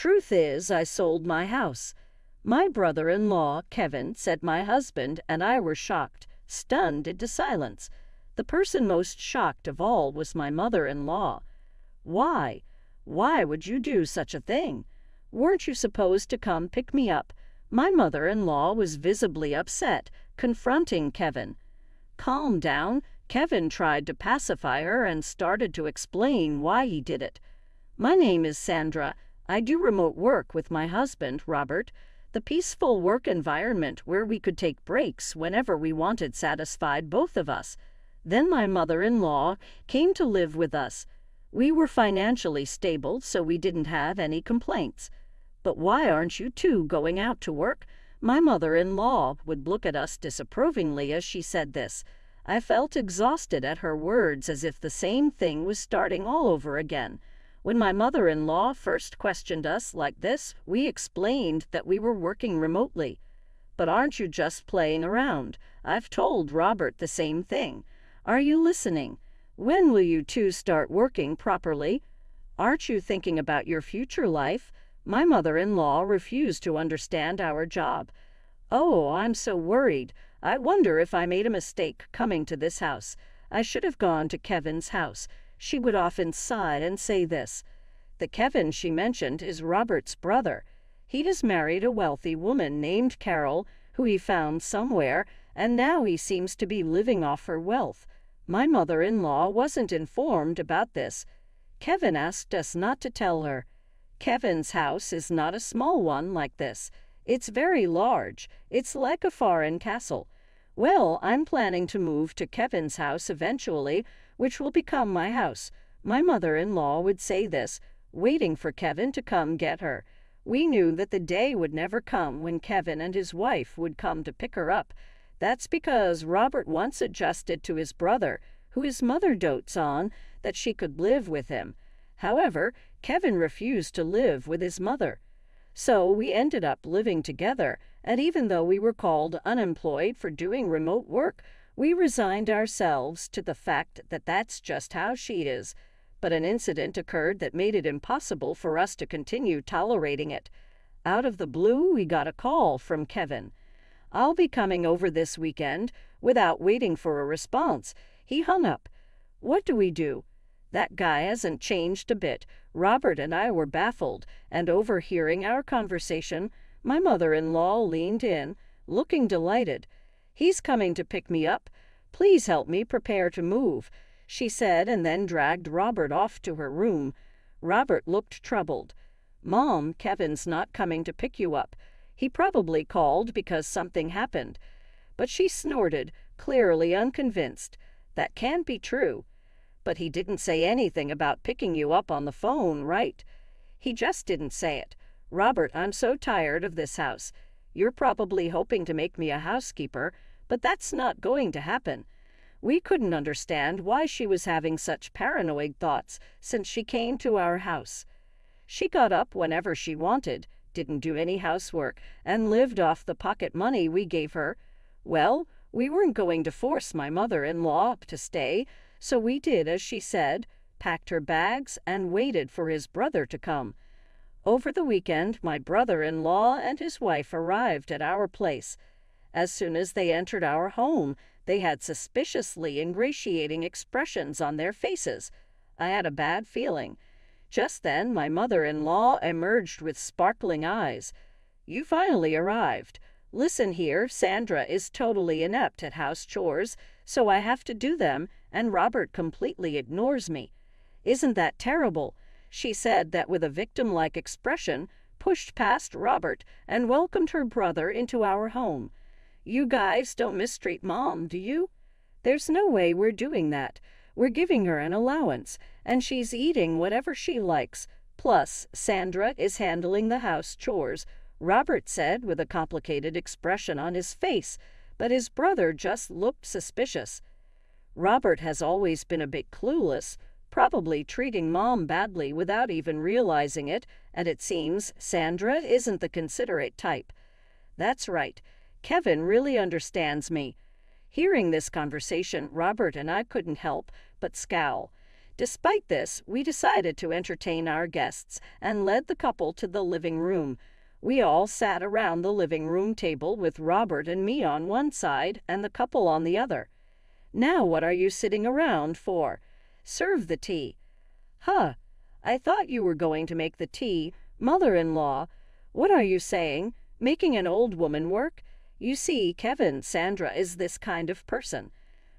truth is, I sold my house. My brother-in-law, Kevin, said my husband and I were shocked, stunned into silence. The person most shocked of all was my mother-in-law. Why? Why would you do such a thing? Weren't you supposed to come pick me up? My mother-in-law was visibly upset, confronting Kevin. Calm down. Kevin tried to pacify her and started to explain why he did it. My name is Sandra. I do remote work with my husband, Robert. The peaceful work environment where we could take breaks whenever we wanted satisfied both of us. Then my mother-in-law came to live with us. We were financially stable, so we didn't have any complaints. But why aren't you two going out to work? My mother-in-law would look at us disapprovingly as she said this. I felt exhausted at her words, as if the same thing was starting all over again. When my mother-in-law first questioned us like this, we explained that we were working remotely. But aren't you just playing around? I've told Robert the same thing. Are you listening? When will you two start working properly? Aren't you thinking about your future life? My mother-in-law refused to understand our job. Oh, I'm so worried. I wonder if I made a mistake coming to this house. I should have gone to Kevin's house. She would often sigh and say this. The Kevin she mentioned is Robert's brother. He has married a wealthy woman named Carol, who he found somewhere, and now he seems to be living off her wealth. My mother-in-law wasn't informed about this. Kevin asked us not to tell her. Kevin's house is not a small one like this. It's very large. It's like a foreign castle. Well, I'm planning to move to Kevin's house eventually, which will become my house. My mother-in-law would say this, waiting for Kevin to come get her. We knew that the day would never come when Kevin and his wife would come to pick her up. That's because Robert once adjusted to his brother, who his mother dotes on, that she could live with him. However, Kevin refused to live with his mother. So we ended up living together, and even though we were called unemployed for doing remote work, we resigned ourselves to the fact that that's just how she is. But an incident occurred that made it impossible for us to continue tolerating it. Out of the blue, we got a call from Kevin. I'll be coming over this weekend. Without waiting for a response, he hung up. What do we do? That guy hasn't changed a bit. Robert and I were baffled, and overhearing our conversation, my mother-in-law leaned in, looking delighted. He's coming to pick me up. Please help me prepare to move, she said, and then dragged Robert off to her room. Robert looked troubled. Mom, Kevin's not coming to pick you up. He probably called because something happened. But she snorted, clearly unconvinced. That can't be true. But he didn't say anything about picking you up on the phone, right? He just didn't say it. Robert, I'm so tired of this house. You're probably hoping to make me a housekeeper, but that's not going to happen. We couldn't understand why she was having such paranoid thoughts since she came to our house. She got up whenever she wanted, didn't do any housework, and lived off the pocket money we gave her. Well, we weren't going to force my mother-in-law to stay, so we did as she said, packed her bags, and waited for his brother to come. Over the weekend, my brother-in-law and his wife arrived at our place. As soon as they entered our home, they had suspiciously ingratiating expressions on their faces. I had a bad feeling. Just then, my mother-in-law emerged with sparkling eyes. You finally arrived. Listen here, Sandra is totally inept at house chores, so I have to do them, and Robert completely ignores me. Isn't that terrible? She said that with a victim-like expression, pushed past Robert, and welcomed her brother into our home. You guys don't mistreat Mom, do you? There's no way we're doing that. We're giving her an allowance, and she's eating whatever she likes. Plus, Sandra is handling the house chores, Robert said with a complicated expression on his face, but his brother just looked suspicious. Robert has always been a bit clueless, probably treating Mom badly without even realizing it, and it seems Sandra isn't the considerate type. That's right. Kevin really understands me. Hearing this conversation, Robert and I couldn't help but scowl. Despite this, we decided to entertain our guests and led the couple to the living room. We all sat around the living room table with Robert and me on one side and the couple on the other. "Now what are you sitting around for? Serve the tea." "Huh, I thought you were going to make the tea, mother-in-law. What are you saying? Making an old woman work? You see, Kevin, Sandra is this kind of person."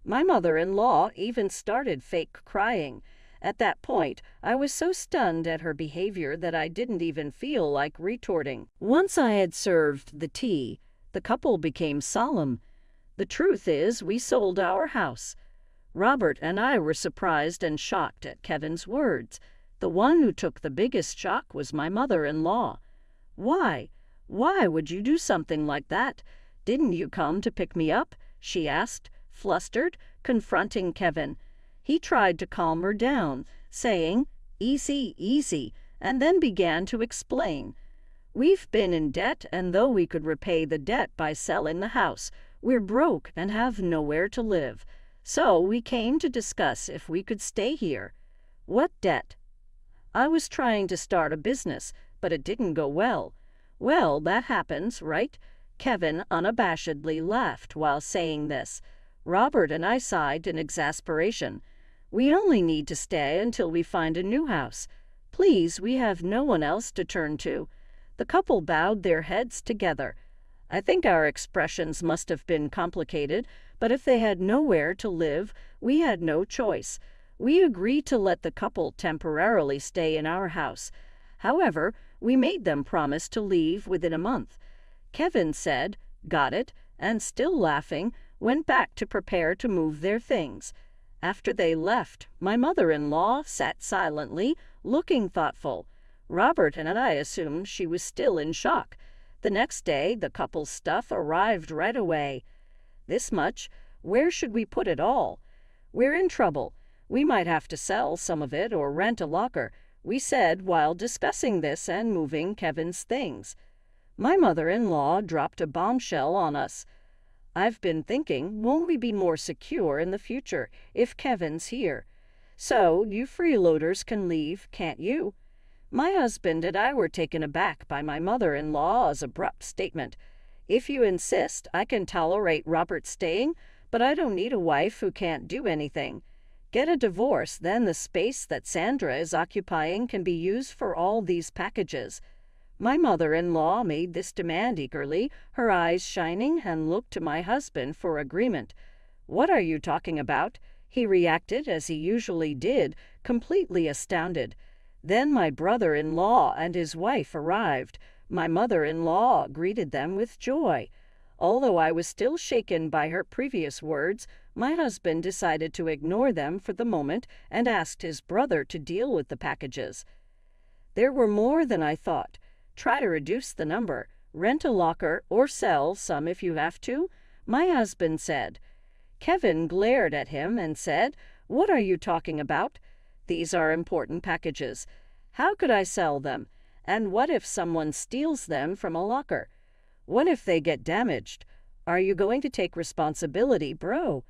My mother-in-law even started fake crying. At that point, I was so stunned at her behavior that I didn't even feel like retorting. Once I had served the tea, the couple became solemn. "The truth is, we sold our house." Robert and I were surprised and shocked at Kevin's words. The one who took the biggest shock was my mother-in-law. "Why? Why would you do something like that? Didn't you come to pick me up?" she asked, flustered, confronting Kevin. He tried to calm her down, saying, "Easy, easy," and then began to explain. "We've been in debt, and though we could repay the debt by selling the house, we're broke and have nowhere to live. So we came to discuss if we could stay here." "What debt?" "I was trying to start a business, but it didn't go well." "Well, that happens, right?" Kevin unabashedly laughed while saying this. Robert and I sighed in exasperation. "We only need to stay until we find a new house. Please, we have no one else to turn to." The couple bowed their heads together. I think our expressions must have been complicated, but if they had nowhere to live, we had no choice. We agreed to let the couple temporarily stay in our house. However, we made them promise to leave within a month. Kevin said, "Got it," and still laughing, went back to prepare to move their things. After they left, my mother-in-law sat silently, looking thoughtful. Robert and I assumed she was still in shock. The next day, the couple's stuff arrived right away. "This much? Where should we put it all?" "We're in trouble. We might have to sell some of it or rent a locker," we said while discussing this and moving Kevin's things. My mother-in-law dropped a bombshell on us. "I've been thinking, won't we be more secure in the future if Kevin's here? So you freeloaders can leave, can't you?" My husband and I were taken aback by my mother-in-law's abrupt statement. "If you insist, I can tolerate Robert staying, but I don't need a wife who can't do anything. Get a divorce, then the space that Sandra is occupying can be used for all these packages." My mother-in-law made this demand eagerly, her eyes shining, and looked to my husband for agreement. "What are you talking about?" He reacted as he usually did, completely astounded. Then my brother-in-law and his wife arrived. My mother-in-law greeted them with joy. Although I was still shaken by her previous words, my husband decided to ignore them for the moment and asked his brother to deal with the packages. There were more than I thought. "Try to reduce the number. Rent a locker or sell some if you have to," my husband said. Kevin glared at him and said, "What are you talking about? These are important packages. How could I sell them? And what if someone steals them from a locker? What if they get damaged? Are you going to take responsibility, bro?"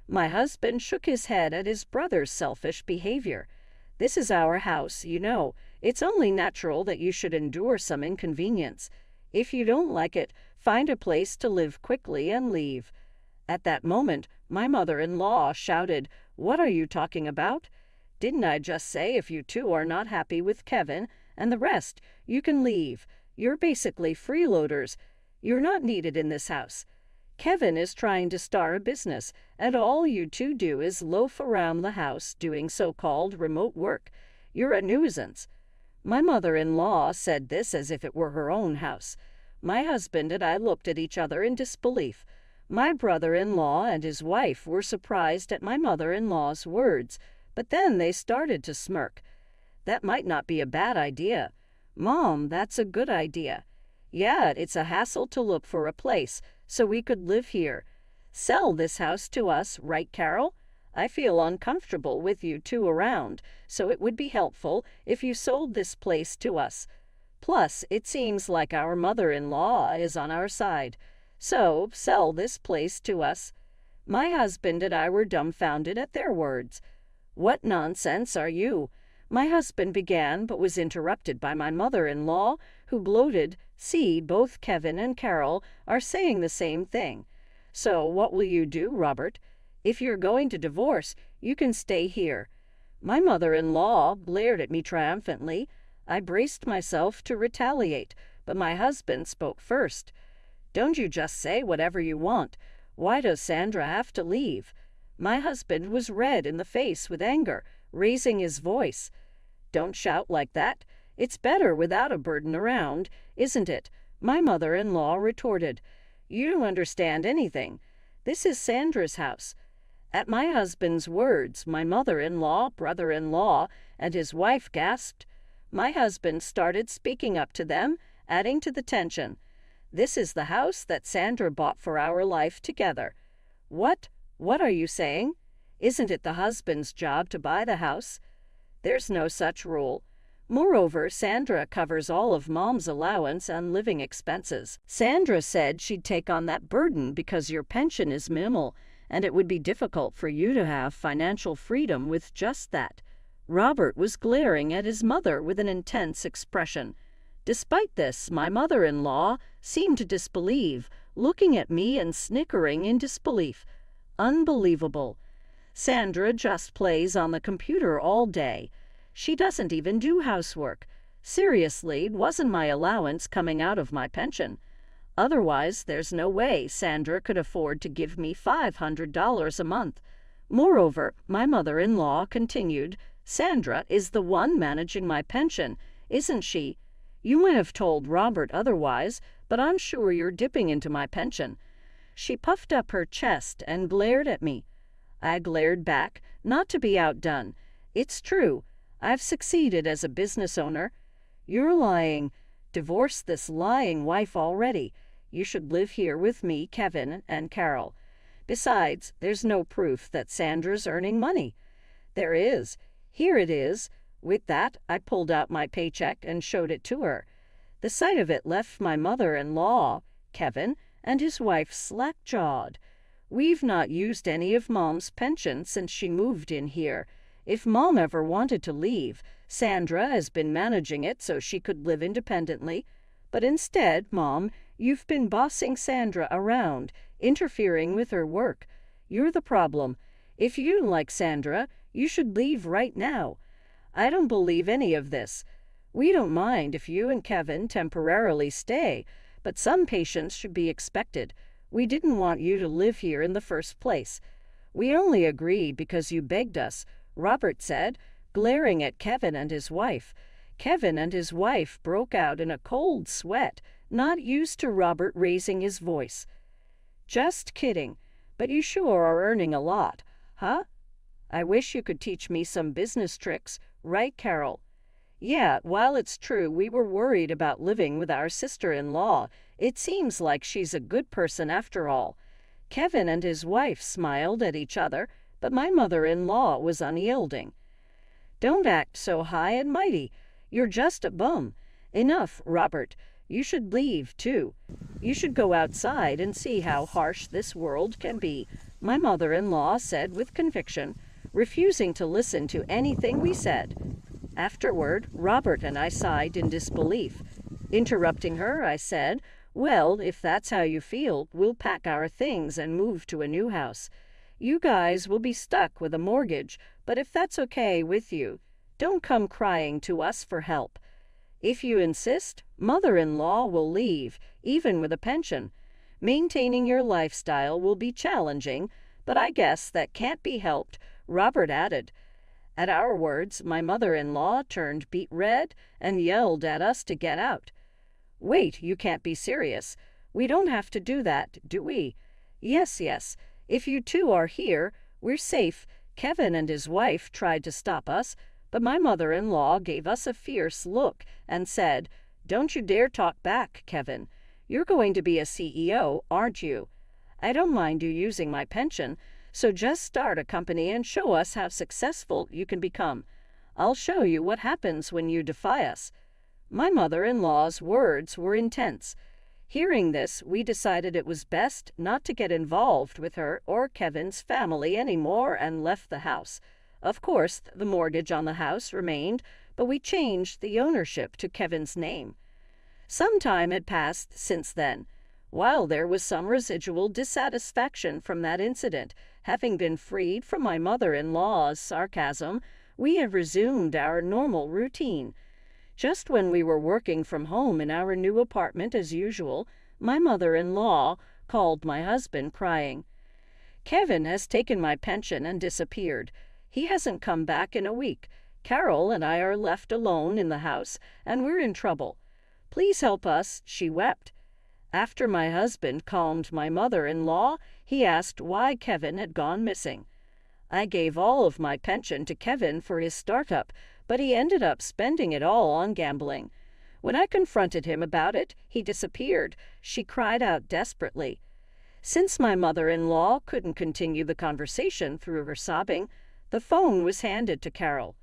My husband shook his head at his brother's selfish behavior. "This is our house, you know. It's only natural that you should endure some inconvenience. If you don't like it, find a place to live quickly and leave." At that moment, my mother-in-law shouted, "What are you talking about? Didn't I just say if you two are not happy with Kevin and the rest, you can leave? You're basically freeloaders. You're not needed in this house. Kevin is trying to start a business, and all you two do is loaf around the house doing so-called remote work. You're a nuisance." My mother-in-law said this as if it were her own house. My husband and I looked at each other in disbelief. My brother-in-law and his wife were surprised at my mother-in-law's words, but then they started to smirk. "That might not be a bad idea." "Mom, that's a good idea." "Yeah, it's a hassle to look for a place, so we could live here. Sell this house to us, right, Carol? I feel uncomfortable with you two around, so it would be helpful if you sold this place to us. Plus, it seems like our mother-in-law is on our side. So, sell this place to us." My husband and I were dumbfounded at their words. "What nonsense are you?" my husband began, but was interrupted by my mother-in-law, who bloated, "See, both Kevin and Carol are saying the same thing. So what will you do, Robert? If you're going to divorce, you can stay here." My mother-in-law glared at me triumphantly. I braced myself to retaliate, but my husband spoke first. "Don't you just say whatever you want? Why does Sandra have to leave?" My husband was red in the face with anger, raising his voice. "Don't shout like that. It's better without a burden around, isn't it?" my mother-in-law retorted. "You don't understand anything. This is Sandra's house." At my husband's words, my mother-in-law, brother-in-law, and his wife gasped. My husband started speaking up to them, adding to the tension. "This is the house that Sandra bought for our life together." What? What are you saying? Isn't it the husband's job to buy the house? There's no such rule. Moreover, Sandra covers all of Mom's allowance and living expenses. Sandra said she'd take on that burden because your pension is minimal, and it would be difficult for you to have financial freedom with just that. Robert was glaring at his mother with an intense expression. Despite this, my mother-in-law seemed to disbelieve, looking at me and snickering in disbelief. Unbelievable. Sandra just plays on the computer all day. She doesn't even do housework. Seriously, it wasn't my allowance coming out of my pension. Otherwise, there's no way Sandra could afford to give me $500 a month. Moreover, my mother-in-law continued, "Sandra is the one managing my pension, isn't she? You might have told Robert otherwise, but I'm sure you're dipping into my pension." She puffed up her chest and glared at me. I glared back, not to be outdone. "It's true. I've succeeded as a business owner." "You're lying. Divorce this lying wife already. You should live here with me, Kevin, and Carol. Besides, there's no proof that Sandra's earning money." "There is. Here it is." With that, I pulled out my paycheck and showed it to her. The sight of it left my mother-in-law, Kevin, and his wife slack-jawed. "We've not used any of Mom's pension since she moved in here. If Mom ever wanted to leave, Sandra has been managing it so she could live independently. But instead, Mom, you've been bossing Sandra around, interfering with her work. You're the problem. If you like Sandra, you should leave right now." "I don't believe any of this. We don't mind if you and Kevin temporarily stay, but some patience should be expected. We didn't want you to live here in the first place. We only agreed because you begged us," Robert said, glaring at Kevin and his wife. Kevin and his wife broke out in a cold sweat, not used to Robert raising his voice. "Just kidding. But you sure are earning a lot, huh? I wish you could teach me some business tricks, right, Carol?" "Yeah, while it's true we were worried about living with our sister-in-law, it seems like she's a good person after all." Kevin and his wife smiled at each other, but my mother-in-law was unyielding. "Don't act so high and mighty. You're just a bum. Enough, Robert. You should leave, too. You should go outside and see how harsh this world can be," my mother-in-law said with conviction, refusing to listen to anything we said. Afterward, Robert and I sighed in disbelief. Interrupting her, I said, "Well, if that's how you feel, we'll pack our things and move to a new house. You guys will be stuck with a mortgage, but if that's okay with you, don't come crying to us for help. If you insist, mother-in-law will leave, even with a pension. Maintaining your lifestyle will be challenging, but I guess that can't be helped," Robert added. At our words, my mother-in-law turned beet red and yelled at us to get out. "Wait, you can't be serious. We don't have to do that, do we?" Yes. If you two are here, we're safe." Kevin and his wife tried to stop us, but my mother-in-law gave us a fierce look and said, "Don't you dare talk back, Kevin. You're going to be a CEO, aren't you? I don't mind you using my pension, so just start a company and show us how successful you can become. I'll show you what happens when you defy us." My mother-in-law's words were intense. Hearing this, we decided it was best not to get involved with her or Kevin's family anymore and left the house. Of course, the mortgage on the house remained, but we changed the ownership to Kevin's name. Some time had passed since then. While there was some residual dissatisfaction from that incident, having been freed from my mother-in-law's sarcasm, we have resumed our normal routine. Just when we were working from home in our new apartment as usual, my mother-in-law called my husband, crying, "Kevin has taken my pension and disappeared. He hasn't come back in a week. Carol and I are left alone in the house, and we're in trouble. Please help us," she wept. After my husband calmed my mother-in-law, he asked why Kevin had gone missing. I gave all of my pension to Kevin for his startup, but he ended up spending it all on gambling. When I confronted him about it, he disappeared. She cried out desperately. Since my mother-in-law couldn't continue the conversation through her sobbing, the phone was handed to Carol.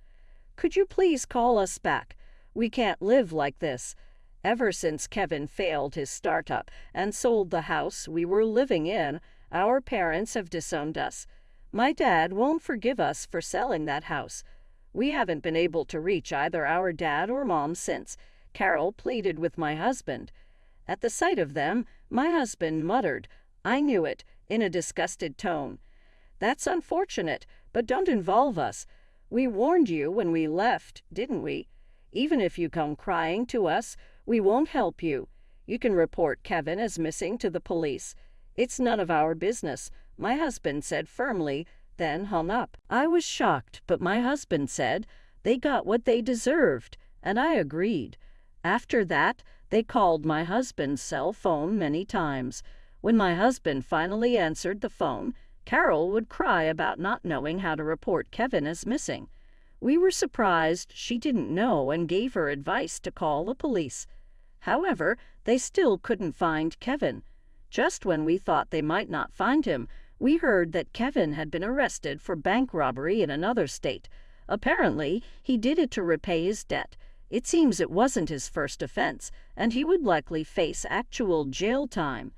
"Could you please call us back? We can't live like this. Ever since Kevin failed his startup and sold the house we were living in, our parents have disowned us. My dad won't forgive us for selling that house. We haven't been able to reach either our dad or mom since," Carol pleaded with my husband. At the sight of them, my husband muttered, "I knew it," in a disgusted tone. "That's unfortunate, but don't involve us. We warned you when we left, didn't we? Even if you come crying to us, we won't help you. You can report Kevin as missing to the police. It's none of our business," my husband said firmly, then hung up. I was shocked, but my husband said they got what they deserved, and I agreed. After that, they called my husband's cell phone many times. When my husband finally answered the phone, Carol would cry about not knowing how to report Kevin as missing. We were surprised she didn't know and gave her advice to call the police. However, they still couldn't find Kevin. Just when we thought they might not find him, we heard that Kevin had been arrested for bank robbery in another state. Apparently, he did it to repay his debt. It seems it wasn't his first offense, and he would likely face actual jail time.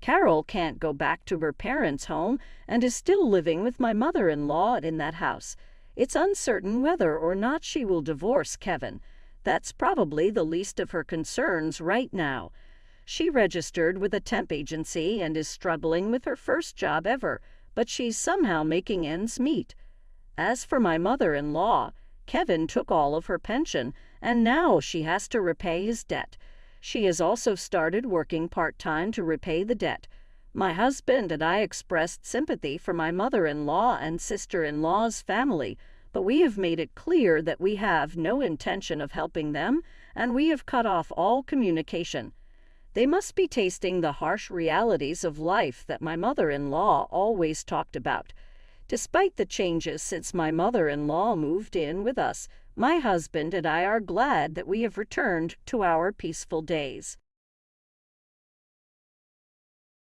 Carol can't go back to her parents' home and is still living with my mother-in-law in that house. It's uncertain whether or not she will divorce Kevin. That's probably the least of her concerns right now. She registered with a temp agency and is struggling with her first job ever, but she's somehow making ends meet. As for my mother-in-law, Kevin took all of her pension, and now she has to repay his debt. She has also started working part-time to repay the debt. My husband and I expressed sympathy for my mother-in-law and sister-in-law's family, but we have made it clear that we have no intention of helping them, and we have cut off all communication. They must be tasting the harsh realities of life that my mother-in-law always talked about. Despite the changes since my mother-in-law moved in with us, my husband and I are glad that we have returned to our peaceful days.